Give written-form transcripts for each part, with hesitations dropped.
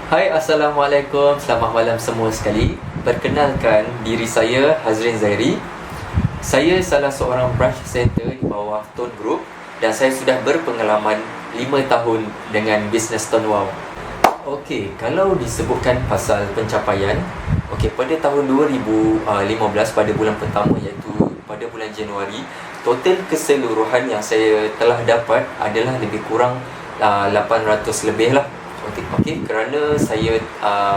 Hai, Assalamualaikum. Selamat malam semua sekali. Perkenalkan, diri saya Hazrin Zairi. Saya salah seorang branch center di bawah Tone Group dan saya sudah berpengalaman 5 tahun dengan bisnes Tone Wow. Okey, kalau disebutkan pasal pencapaian, pada tahun 2015 pada bulan pertama, iaitu pada bulan Januari, total keseluruhan yang saya telah dapat adalah lebih kurang 800 lebih lah. Okey, kerana saya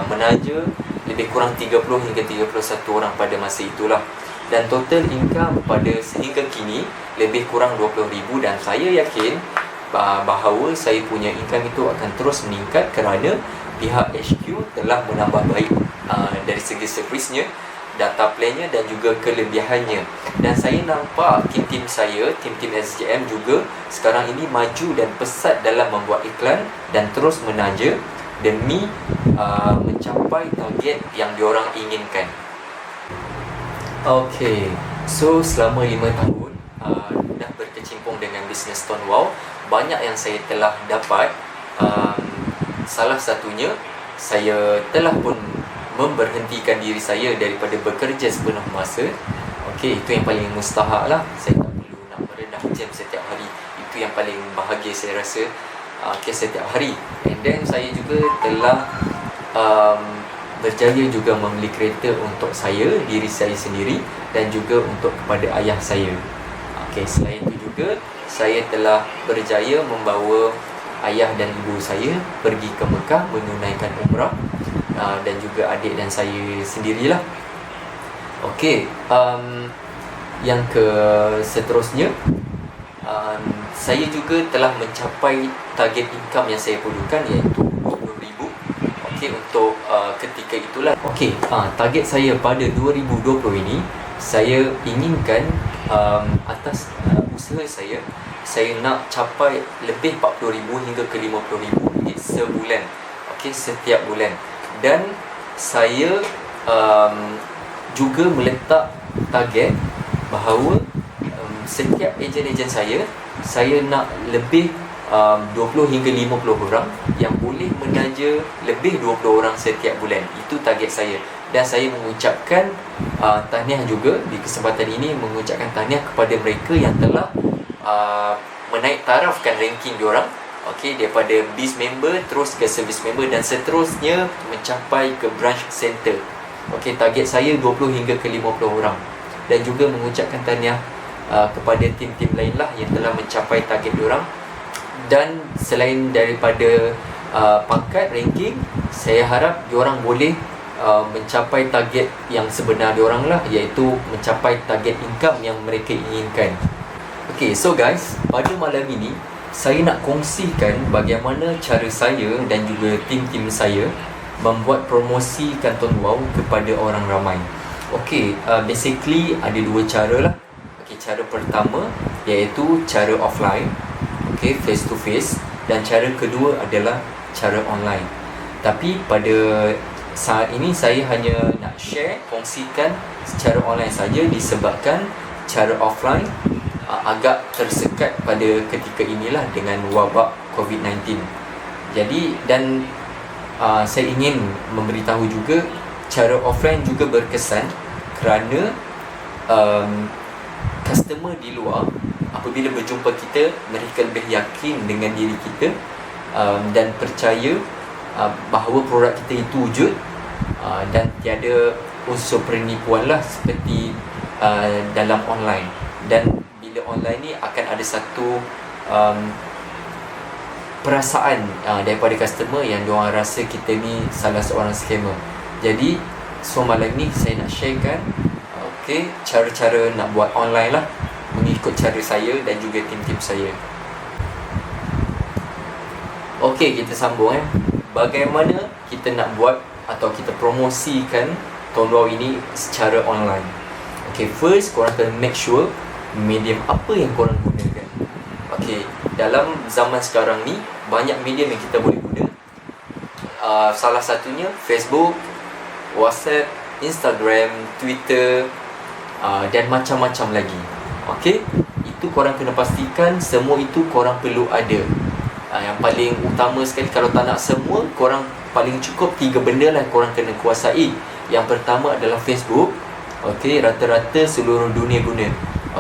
menaja lebih kurang 30 hingga 31 orang pada masa itulah. Dan total income pada sehingga kini lebih kurang 20,000 dan saya yakin bahawa saya punya income itu akan terus meningkat kerana pihak HQ telah menambah baik dari segi servisnya, data plannya dan juga kelebihannya. Dan saya nampak tim-tim saya, tim-tim SJM juga sekarang ini maju dan pesat dalam membuat iklan dan terus menaja demi mencapai target yang diorang inginkan. Okey, so selama 5 tahun dah berkecimpung dengan bisnes Tone Wow, banyak yang saya telah dapat. Salah satunya, saya telah pun memberhentikan diri saya daripada bekerja sepenuh masa. Okey, itu yang paling mustahak lah. Saya tak perlu nak merendah jam setiap hari. Itu yang paling bahagia saya rasa, setiap hari. And then saya juga telah berjaya juga membeli kereta untuk saya, diri saya sendiri dan juga untuk kepada ayah saya. Okey, selain itu juga saya telah berjaya membawa ayah dan ibu saya pergi ke Mekah menunaikan umrah, dan juga adik dan saya sendirilah. Okey, yang seterusnya, saya juga telah mencapai target income yang saya perlukan, iaitu 20,000. Okey, untuk ketika itulah. Okey, target saya pada 2020 ini, saya inginkan atas usaha saya nak capai lebih 40,000 hingga ke 50,000 sebulan. Okey, setiap bulan. Dan saya juga meletak target bahawa setiap ejen-ejen saya nak lebih 20 hingga 50 orang yang boleh menaja lebih 20 orang setiap bulan. Itu target saya. Dan saya mengucapkan tahniah juga di kesempatan ini, mengucapkan tahniah kepada mereka yang telah menaik tarafkan ranking diorang. Okey, daripada biz member terus ke service member dan seterusnya mencapai ke branch center. Okey, target saya 20 hingga ke 50 orang. Dan juga mengucapkan tahniah kepada tim-tim lain lah yang telah mencapai target diorang. Dan selain daripada pangkat ranking, saya harap diorang boleh mencapai target yang sebenar diorang lah, iaitu mencapai target income yang mereka inginkan. Okey, so guys, pada malam ini saya nak kongsikan bagaimana cara saya dan juga tim-tim saya membuat promosi Tone Wow kepada orang ramai. Okey, basically ada dua cara lah. Okey, cara pertama iaitu cara offline, okey, face to face, dan cara kedua adalah cara online. Tapi pada saat ini saya hanya nak kongsikan secara online saja disebabkan cara offline agak tersekat pada ketika inilah dengan wabak COVID-19. Jadi, dan saya ingin memberitahu juga cara offline juga berkesan kerana customer di luar apabila berjumpa kita, mereka lebih yakin dengan diri kita dan percaya bahawa produk kita itu wujud, dan tiada unsur penipuan lah seperti dalam online. Dan bila online ni akan ada satu perasaan daripada customer yang diorang rasa kita ni salah seorang scammer. Jadi so malam ni saya nak sharekan cara-cara nak buat online lah mengikut cara saya dan juga tim-tim saya. Okey, kita sambung bagaimana kita nak buat atau kita promosikan Tone Wow ini secara online. Okey, first korang kena make sure medium apa yang korang gunakan. Okey, dalam zaman sekarang ni banyak medium yang kita boleh guna. Salah satunya Facebook, WhatsApp, Instagram, Twitter, dan macam-macam lagi. Okey, itu korang kena pastikan semua itu korang perlu ada. Yang paling utama sekali, kalau tak nak semua, korang paling cukup 3 benda lah korang kena kuasai. Yang pertama adalah Facebook. Okey, rata-rata seluruh dunia guna.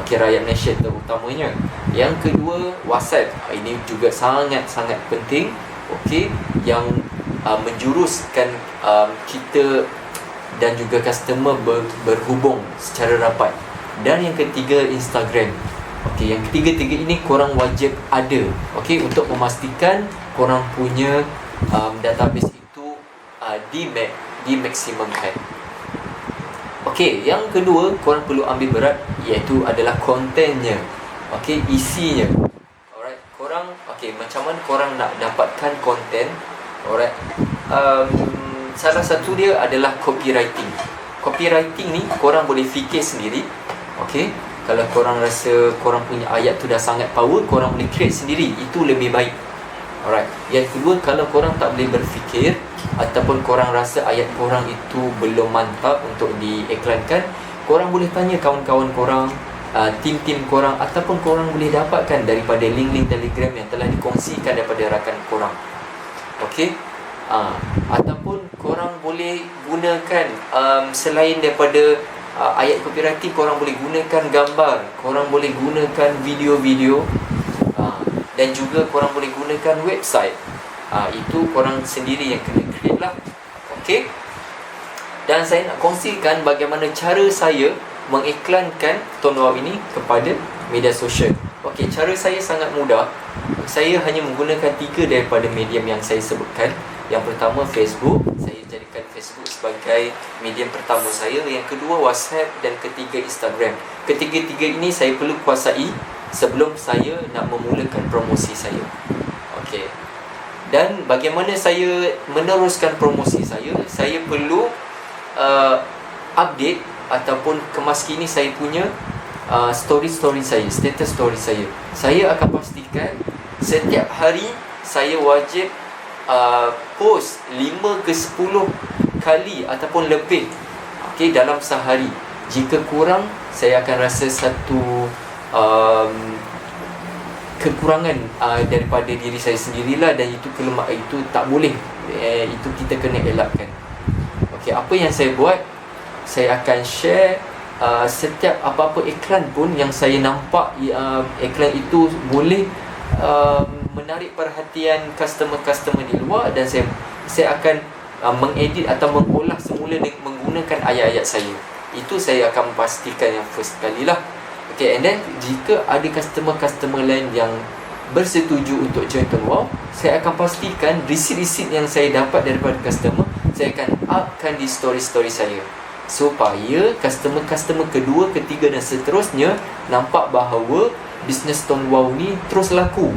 Okey, rakyat Malaysia terutamanya. Yang kedua, WhatsApp. Ini juga sangat-sangat penting. Okey, yang menjuruskan kita dan juga customer berhubung secara rapat. Dan yang ketiga, Instagram. Okey, yang ketiga-tiga ini korang wajib ada. Okey, untuk memastikan korang punya database itu dimaksimumkan. Okey, yang kedua korang perlu ambil berat, iaitu adalah kontennya. Okey, isinya. Alright, korang macam mana korang nak dapatkan konten? Alright. Salah satu dia adalah copywriting. Copywriting ni korang boleh fikir sendiri. Okey, kalau korang rasa korang punya ayat tu dah sangat power, korang boleh create sendiri. Itu lebih baik. Alright. Yang kedua, kalau korang tak boleh berfikir ataupun korang rasa ayat korang itu belum mantap untuk diiklankan, korang boleh tanya kawan-kawan korang, tim-tim korang, ataupun korang boleh dapatkan daripada link-link Telegram yang telah dikongsikan daripada rakan korang. Okey. Ataupun korang boleh gunakan selain daripada ayat copywriting, korang boleh gunakan gambar, korang boleh gunakan video-video, dan juga korang boleh gunakan website. Itu korang sendiri yang kena create lah. Okey. Dan saya nak kongsikan bagaimana cara saya mengiklankan Tone Wow ini kepada media sosial. Okey, cara saya sangat mudah. Saya hanya menggunakan 3 daripada medium yang saya sebutkan. Yang pertama, Facebook. Saya jadikan Facebook sebagai medium pertama saya. Yang kedua, WhatsApp. Dan ketiga, Instagram. Ketiga-tiga ini saya perlu kuasai sebelum saya nak memulakan promosi saya. Okey. Dan bagaimana saya meneruskan promosi saya? Saya perlu update ataupun kemaskini saya punya story-story saya, status story saya. Saya akan pastikan setiap hari saya wajib post 5 ke 10 kali ataupun lebih. Okey, dalam sehari. Jika kurang, saya akan rasa satu kekurangan daripada diri saya sendirilah, dan itu itu tak boleh. Itu kita kena elakkan. Okey, apa yang saya buat, saya akan share setiap apa-apa iklan pun yang saya nampak iklan itu boleh menarik perhatian customer-customer di luar, dan saya akan mengedit atau mengolah semula dengan menggunakan ayat-ayat saya. Itu saya akan pastikan yang first kali lah. Okay, and then jika ada customer-customer lain yang bersetuju untuk join Tone Wow, saya akan pastikan receipt-receipt yang saya dapat daripada customer, saya akan upkan di story-story saya, supaya customer-customer kedua, ketiga dan seterusnya nampak bahawa bisnes Tone Wow ni terus laku.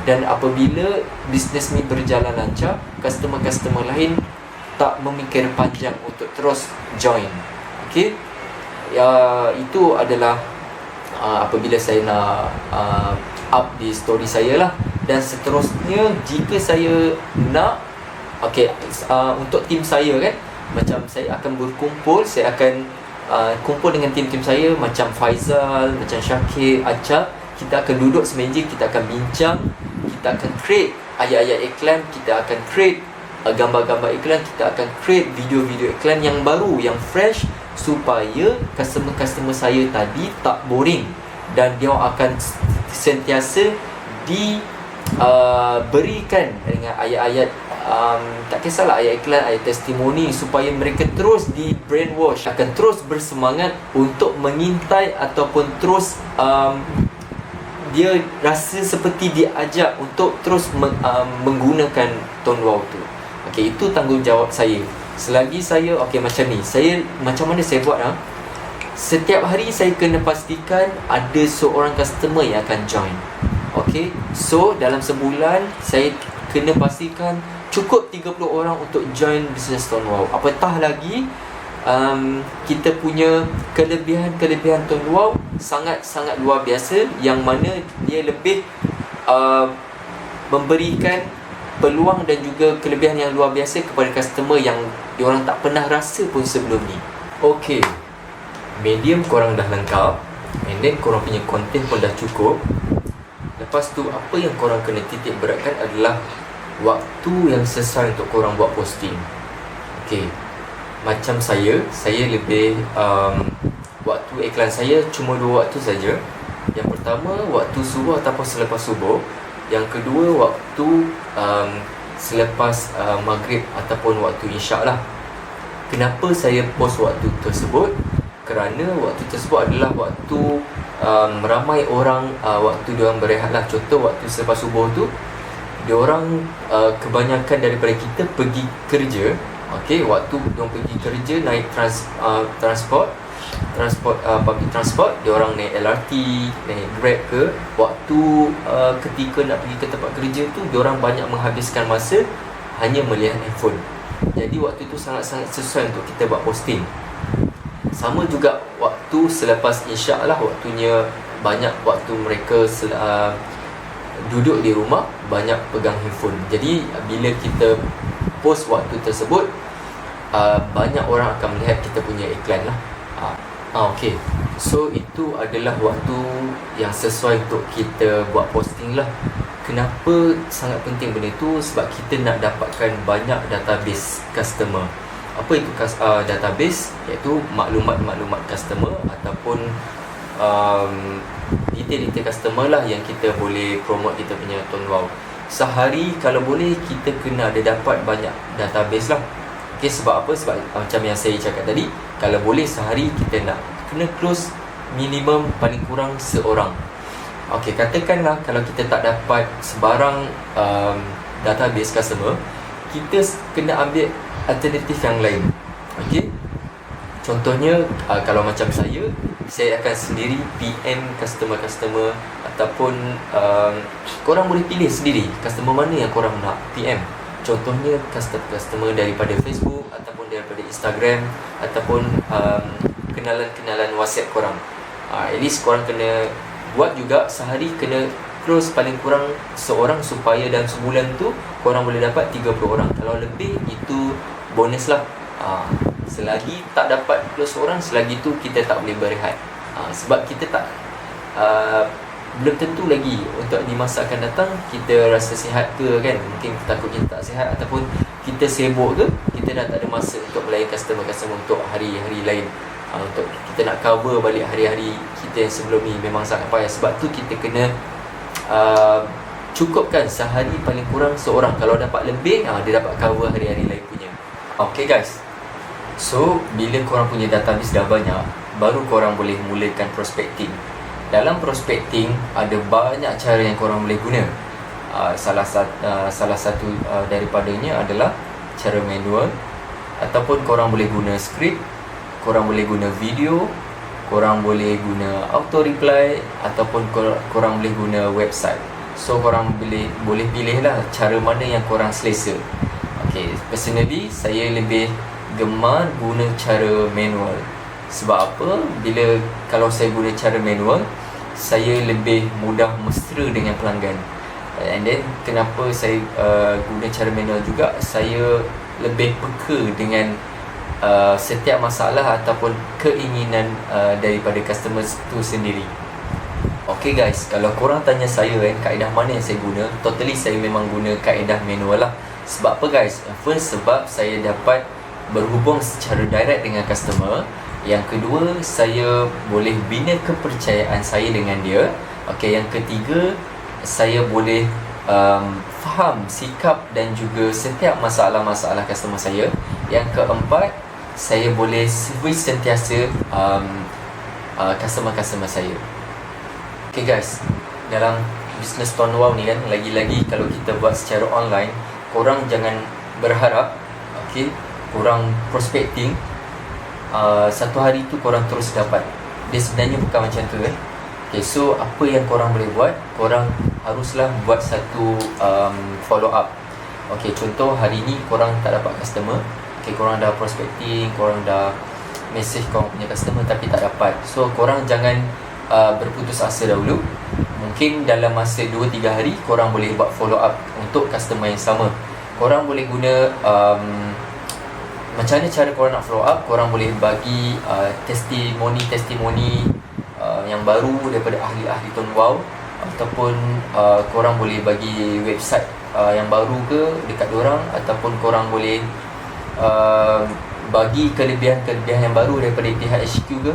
Dan apabila bisnes ni berjalan lancar, customer-customer lain tak memikir panjang untuk terus join. Okey, itu adalah apabila saya nak up di story saya lah. Dan seterusnya, jika saya nak untuk tim saya kan, macam saya akan berkumpul, saya akan kumpul dengan tim-tim saya, macam Faizal, macam Syakir, Acap. Kita akan duduk semeja, kita akan bincang, kita akan create ayat-ayat iklan, kita akan create gambar-gambar iklan, kita akan create video-video iklan yang baru, yang fresh, supaya customer-customer saya tadi tak boring, dan dia akan sentiasa diberikan dengan ayat-ayat, tak kisahlah ayat iklan, ayat testimoni, supaya mereka terus di brainwash, akan terus bersemangat untuk mengintai ataupun terus dia rasa seperti diajak untuk terus menggunakan Tone Wow tu. Okey, itu tanggungjawab saya. Selagi saya macam ni, saya macam mana saya buat setiap hari saya kena pastikan ada seorang customer yang akan join. Okey, so dalam sebulan saya kena pastikan cukup 30 orang untuk join bisnes Tone Wow. Apatah lagi kita punya kelebihan Tone Wow sangat-sangat luar biasa, yang mana dia lebih memberikan peluang dan juga kelebihan yang luar biasa kepada customer yang diorang tak pernah rasa pun sebelum ni. Okey, medium korang dah lengkap, and then korang punya content pun dah cukup. Lepas tu apa yang korang kena titik beratkan adalah waktu yang sesuai untuk korang buat posting. Okay, macam saya lebih waktu iklan saya cuma 2 waktu saja. Yang pertama waktu subuh ataupun selepas subuh. Yang kedua waktu selepas maghrib ataupun waktu isyak lah. Kenapa saya post waktu tersebut? Kerana waktu tersebut adalah waktu ramai orang waktu diorang berehat lah. Contoh waktu selepas subuh tu diorang kebanyakan daripada kita pergi kerja. Okay, waktu diorang pergi kerja naik transport public transport, diorang naik LRT, naik Grab ke. Waktu ketika nak pergi ke tempat kerja tu diorang banyak menghabiskan masa hanya melihat handphone. Jadi waktu tu sangat-sangat sesuai untuk kita buat posting. Sama juga waktu selepas isyak lah, waktunya banyak waktu mereka duduk di rumah, banyak pegang handphone. Jadi bila kita post waktu tersebut, banyak orang akan melihat kita punya iklan lah. Okay, so itu adalah waktu yang sesuai untuk kita buat posting lah. Kenapa sangat penting benda tu? Sebab kita nak dapatkan banyak database customer. Apa itu database? Iaitu maklumat-maklumat customer ataupun detail-detail customer lah yang kita boleh promote kita punya Tone Wow. Sehari kalau boleh kita kena ada dapat banyak database lah. Okay, sebab apa? Sebab macam yang saya cakap tadi, kalau boleh sehari kita nak kena close minimum paling kurang seorang. Okay, katakanlah kalau kita tak dapat sebarang database customer, kita kena ambil alternatif yang lain. Okay, contohnya kalau macam saya akan sendiri PM customer ataupun korang boleh pilih sendiri customer mana yang korang nak PM. Contohnya customer daripada Facebook ataupun daripada Instagram ataupun kenalan-kenalan WhatsApp korang. At least korang kena buat juga sehari kena close paling kurang seorang, supaya dalam sebulan tu korang boleh dapat 30 orang. Kalau lebih itu bonus lah. Selagi tak dapat close orang, selagi tu kita tak boleh berehat. Sebab kita tak belum tentu lagi untuk di masa akan datang kita rasa sihat ke kan. Mungkin takut kita tak sihat ataupun kita sibuk ke, kita dah tak ada masa untuk melayan customer untuk hari-hari lain. Untuk kita nak cover balik hari-hari kita yang sebelum ni memang sangat payah. Sebab tu kita kena cukupkan sehari paling kurang seorang. Kalau dapat lebih, dia dapat cover hari-hari lain punya. Okay guys, so bila korang punya database dah banyak, baru korang boleh mulakan prospecting. Dalam prospecting ada banyak cara yang korang boleh guna. Salah satu daripadanya adalah cara manual, ataupun korang boleh guna script, korang boleh guna video, korang boleh guna auto reply, ataupun korang boleh guna website. So korang boleh pilih lah cara mana yang korang selesa. Okay, personally saya lebih gemar guna cara manual. Sebab apa? Kalau saya guna cara manual, saya lebih mudah mesra dengan pelanggan. And then kenapa saya guna cara manual juga, saya lebih peka dengan setiap masalah ataupun keinginan daripada customer tu sendiri. Okay guys, kalau korang tanya saya kaedah mana yang saya guna, totally saya memang guna kaedah manual lah. Sebab apa guys? First, sebab saya dapat berhubung secara direct dengan customer. Yang kedua, saya boleh bina kepercayaan saya dengan dia. Okay, yang ketiga, saya boleh faham sikap dan juga setiap masalah-masalah customer saya. Yang keempat, saya boleh service sentiasa customer-customer saya. Okay guys, dalam bisnes Tone Wow ni kan, lagi-lagi kalau kita buat secara online, korang jangan berharap korang prospecting satu hari tu korang terus dapat. Dia sebenarnya bukan macam tu Okay, so apa yang korang boleh buat, korang haruslah buat satu follow up. Okay, contoh hari ni korang tak dapat customer. Okay, korang dah prospecting, korang dah message korang punya customer tapi tak dapat. So korang jangan berputus asa dahulu. Mungkin dalam masa 2-3 hari korang boleh buat follow up untuk customer yang sama. Korang boleh guna macam mana cara korang nak follow up. Korang boleh bagi testimoni yang baru daripada ahli-ahli Tone Wow. ataupun korang boleh bagi website yang baru ke dekat diorang, ataupun korang boleh bagi kelebihan-kelebihan yang baru daripada pihak HQ ke,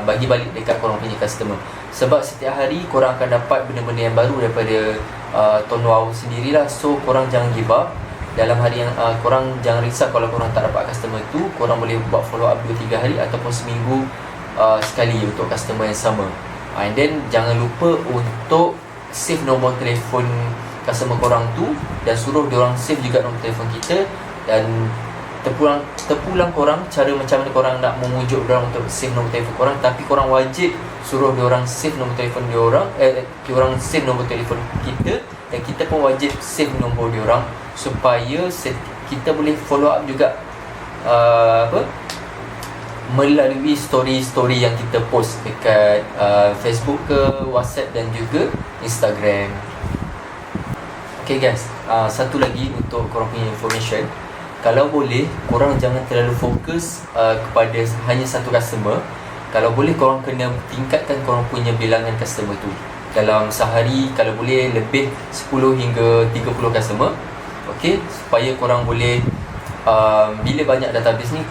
bagi balik dekat korang punya customer. Sebab setiap hari korang akan dapat benda-benda yang baru daripada Ton Wow sendirilah. So korang jangan give up. Dalam hari yang korang jangan risau kalau korang tak dapat customer tu. Korang boleh buat follow up 2-3 hari ataupun seminggu sekali untuk customer yang sama. And then jangan lupa untuk save nombor telefon customer korang tu, dan suruh diorang save juga nombor telefon kita. Dan terpulang korang cara macam mana korang nak memujuk diorang untuk save nombor telefon korang. Tapi korang wajib suruh diorang save nombor telefon diorang, diorang save nombor telefon kita, dan kita pun wajib save nombor diorang, supaya kita boleh follow up juga melalui story-story yang kita post dekat Facebook ke, WhatsApp dan juga Instagram. Okay guys, satu lagi untuk korang punya information. Kalau boleh, korang jangan terlalu fokus kepada hanya satu customer. Kalau boleh, korang kena tingkatkan korang punya bilangan customer tu. Dalam sehari, kalau boleh lebih 10 hingga 30 customer. Okay, supaya korang boleh bila banyak database ni,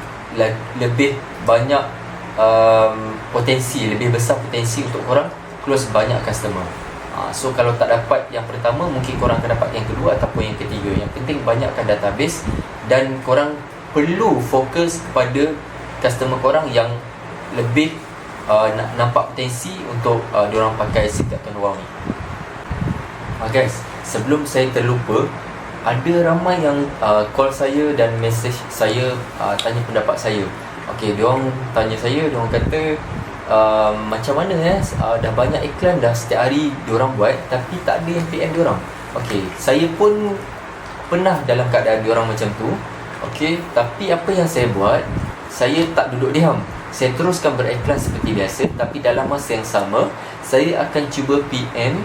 lebih banyak potensi, lebih besar potensi untuk korang close banyak customer. So kalau tak dapat yang pertama, mungkin korang akan dapat yang kedua ataupun yang ketiga. Yang penting banyakkan database, dan korang perlu fokus kepada customer korang yang lebih nampak potensi untuk diorang pakai SIM card Ton Wow ni. Guys, sebelum saya terlupa, ada ramai yang call saya dan message saya, tanya pendapat saya. Okay, diorang tanya saya, diorang kata macam mana dah banyak iklan dah setiap hari diorang buat, tapi tak ada yang PM diorang. Okay, saya pun pernah dalam keadaan diorang macam tu. Okay, tapi apa yang saya buat, saya tak duduk diam. Saya teruskan beriklan seperti biasa, tapi dalam masa yang sama, saya akan cuba PM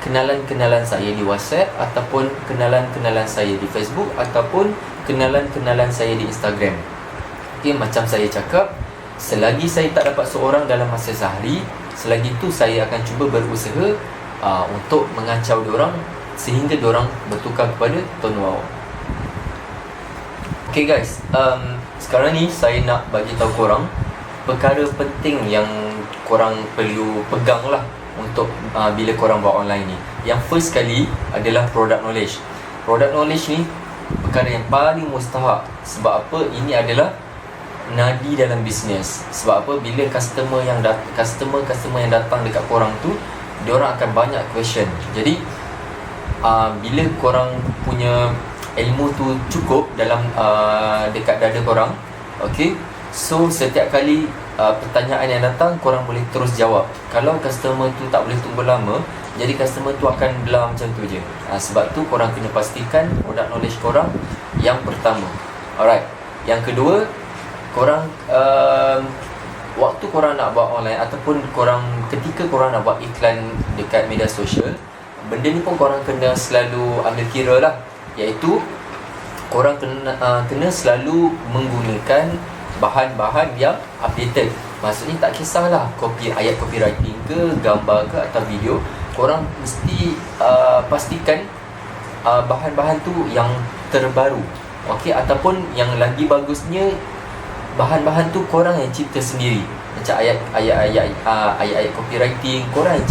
kenalan-kenalan saya di WhatsApp, ataupun kenalan-kenalan saya di Facebook, ataupun kenalan-kenalan saya di Instagram. Okay, macam saya cakap, selagi saya tak dapat seorang dalam masa sehari, selagi tu saya akan cuba berusaha untuk mengacau diorang sehingga diorang bertukar kepada Ton Wow. Okay guys, sekarang ni saya nak bagi tahu korang perkara penting yang korang perlu pegang lah untuk bila korang buat online ni. Yang first kali adalah product knowledge. Product knowledge ni perkara yang paling mustahak. Sebab apa? Ini adalah nadi dalam bisnes. Sebab apa? Bila customer yang datang dekat korang tu, diorang akan banyak question. Jadi bila korang punya ilmu tu cukup dalam dekat dada korang, okay, so setiap kali pertanyaan yang datang, korang boleh terus jawab. Kalau customer tu tak boleh tunggu lama, jadi customer tu akan belah macam tu je. Sebab tu korang kena pastikan product knowledge korang yang pertama. Alright, yang kedua, korang waktu korang nak buat online, ataupun ketika korang nak buat iklan dekat media sosial, benda ni pun korang kena selalu ambil kira lah. Iaitu korang kena selalu menggunakan bahan-bahan yang updated. Maksudnya tak kisahlah ayat copywriting ke, gambar ke atau video, korang mesti pastikan bahan-bahan tu yang terbaru. Okay, ataupun yang lagi bagusnya, bahan-bahan tu korang yang cipta sendiri. Macam ayat-ayat copywriting, korang yang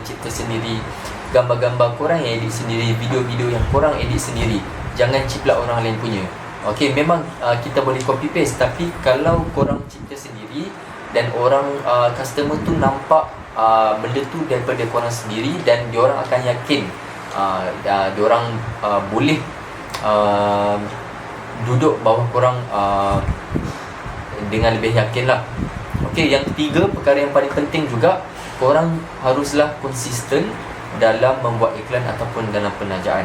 cipta sendiri. Gambar-gambar korang yang edit sendiri. Video-video yang korang edit sendiri. Jangan ciplak orang lain punya. Okay, memang kita boleh copy paste, tapi kalau korang cipta sendiri dan orang customer tu nampak benda tu daripada korang sendiri, dan diorang akan yakin, diorang boleh duduk bawah korang dengan lebih yakin lah. Okay, yang ketiga, perkara yang paling penting juga, korang haruslah konsisten dalam membuat iklan ataupun dalam penajaan.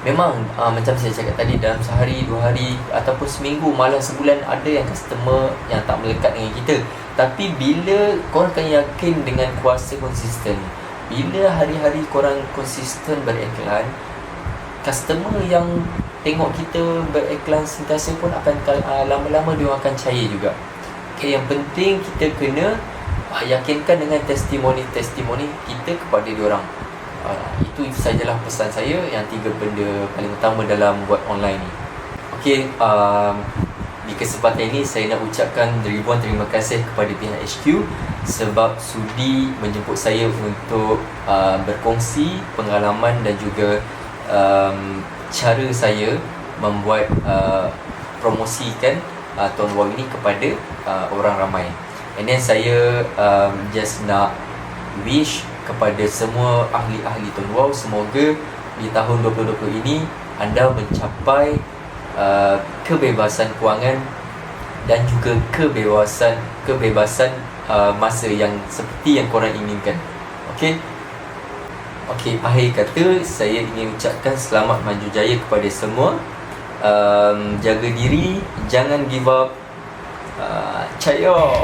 Memang macam saya cakap tadi, dalam sehari, 2 hari ataupun seminggu, malah sebulan, ada yang customer yang tak melekat dengan kita. Tapi bila korang akan yakin dengan kuasa konsisten, bila hari-hari korang konsisten beriklan, customer yang tengok kita beriklan sentiasa pun akan lama-lama dia akan percaya juga. Okay, yang penting kita kena yakinkan dengan testimoni-testimoni kita kepada diorang. Itu sajalah pesan saya, yang 3 benda paling utama dalam buat online ni. Okey, di kesempatan ini saya nak ucapkan ribuan terima kasih kepada pihak HQ sebab sudi menjemput saya untuk berkongsi pengalaman dan juga cara saya membuat promosikan Tuan Wow ini kepada orang ramai. And then saya just nak wish kepada semua ahli-ahli Tuan Wow, semoga di tahun 2020 ini anda mencapai kebebasan kewangan dan juga kebebasan masa yang seperti yang korang inginkan. Okey, akhir kata saya ingin ucapkan selamat maju jaya kepada semua. Jaga diri, jangan give up. Cayo.